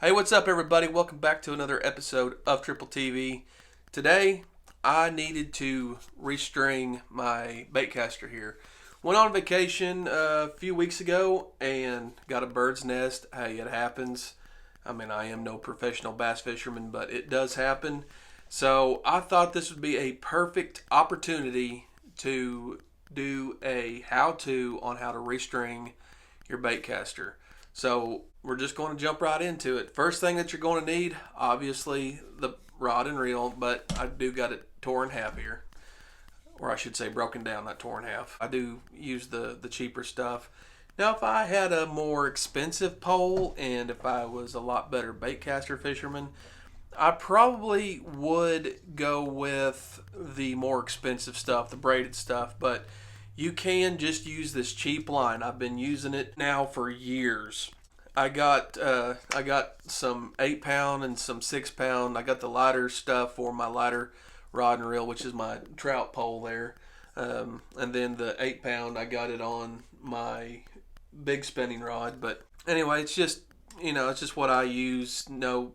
Hey, what's up, everybody? Welcome back to another episode of Triple TV. Today, I needed to restring my baitcaster here. Went on vacation a few weeks ago and got a bird's nest. Hey, it happens. I mean, I am no professional bass fisherman, but it does happen. So I thought this would be a perfect opportunity to do a how-to on how to restring your baitcaster. So we're just going to jump right into it. First thing that you're going to need, obviously, the rod and reel, but I do got it torn in half here. Or I should say broken down, not torn in half. I do use the cheaper stuff. Now, if I had a more expensive pole and if I was a lot better baitcaster fisherman, I probably would go with the more expensive stuff, the braided stuff, but you can just use this cheap line. I've been using it now for years. I got some 8-pound and some 6-pound. I got the lighter stuff for my lighter rod and reel, which is my trout pole there. And then the 8-pound, I got it on my big spinning rod. But anyway, it's just what I use. No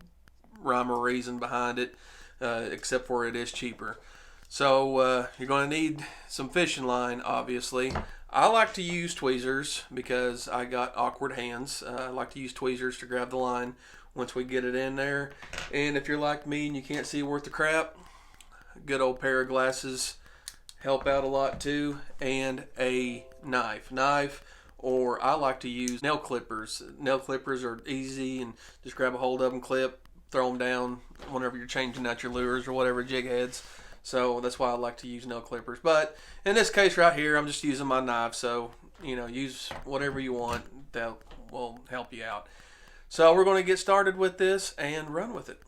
rhyme or reason behind it, except for it is cheaper. So you're going to need some fishing line, obviously. I like to use tweezers because I got awkward hands. I like to use tweezers to grab the line once we get it in there. And if you're like me and you can't see worth the crap, a good old pair of glasses help out a lot too. And a knife. Or I like to use nail clippers. Nail clippers are easy and just grab a hold of them, clip, throw them down whenever you're changing out your lures or whatever, jig heads. So that's why I like to use nail clippers. But in this case right here, I'm just using my knife. So, use whatever you want. That will help you out. So we're going to get started with this and run with it.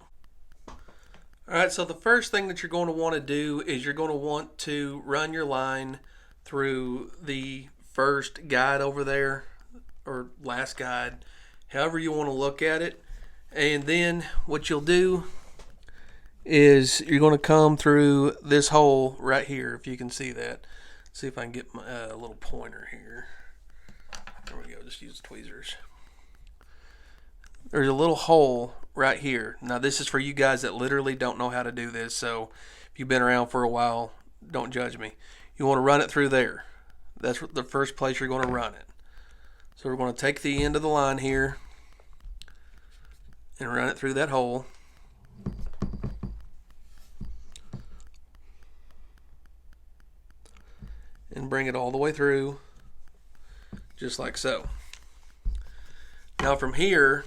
All right, so the first thing that you're going to want to do is you're going to want to run your line through the first guide over there, or last guide, however you want to look at it. And then what you'll do is you're going to come through this hole right here, if you can see that. See if I can get my little pointer here. There we go, just use the tweezers. There's a little hole right here. Now this is for you guys that literally don't know how to do this, so if you've been around for a while, don't judge me. You want to run it through there. That's the first place you're going to run it. So we're going to take the end of the line here and run it through that hole. And bring it all the way through, just like so. Now from here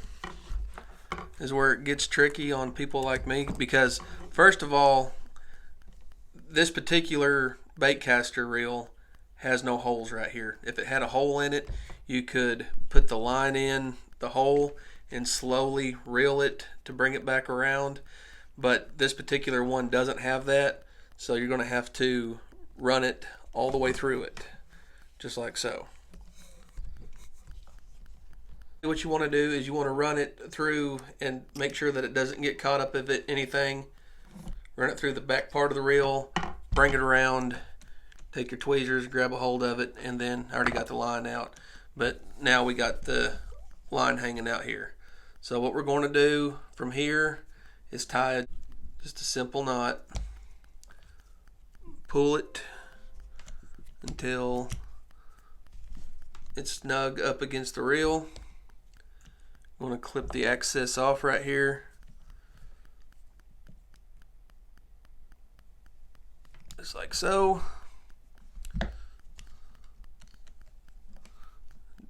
is where it gets tricky on people like me, because first of all, this particular baitcaster reel has no holes right here. If it had a hole in it, you could put the line in the hole and slowly reel it to bring it back around. But this particular one doesn't have that, so you're going to have to run it all the way through it, just like so. What you want to do is you want to run it through and make sure that it doesn't get caught up in anything. Run it through the back part of the reel, bring it around, take your tweezers, grab a hold of it, and then I already got the line out, but now we got the line hanging out here. So what we're going to do from here is tie just a simple knot, pull it until it's snug up against the reel. I'm going to clip the excess off right here, just like so.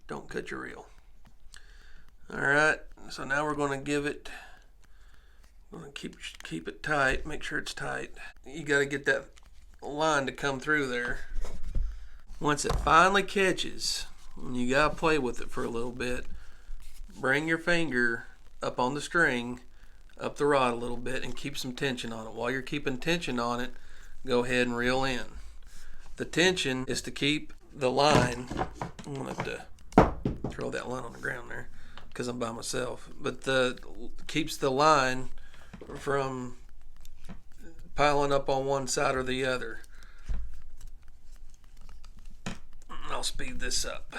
Don't cut your reel. Alright, so now we're going to give it, we're going to keep it tight, make sure it's tight. You got to get that line to come through there. Once it finally catches, you got to play with it for a little bit. Bring your finger up on the string, up the rod a little bit, and keep some tension on it. While you're keeping tension on it, go ahead and reel in. The tension is to keep the line, I'm going to have to throw that line on the ground there because I'm by myself, but keeps the line from piling up on one side or the other. I'll speed this up.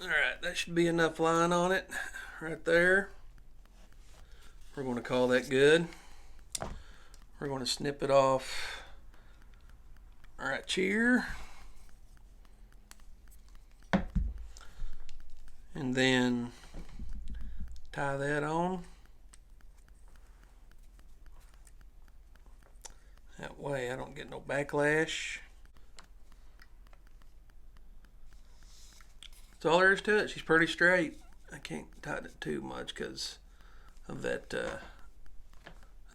Alright, that should be enough line on it right there. We're going to call that good. We're going to snip it off right here. And then tie that on. That way I don't get no backlash. That's all there is to it. She's pretty straight. I can't tighten it too much because of that.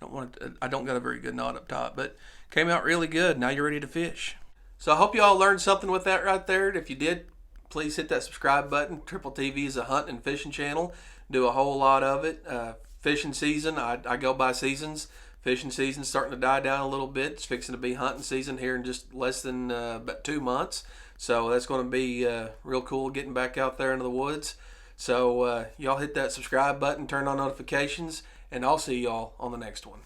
I don't got a very good knot up top, but came out really good. Now you're ready to fish. So I hope you all learned something with that right there. If you did, please hit that subscribe button. Triple TV is a hunting and fishing channel. Do a whole lot of it. Fishing season, I go by seasons. Fishing season's starting to die down a little bit. It's fixing to be hunting season here in just less than about 2 months. So that's going to be real cool getting back out there into the woods. So y'all hit that subscribe button, turn on notifications, and I'll see y'all on the next one.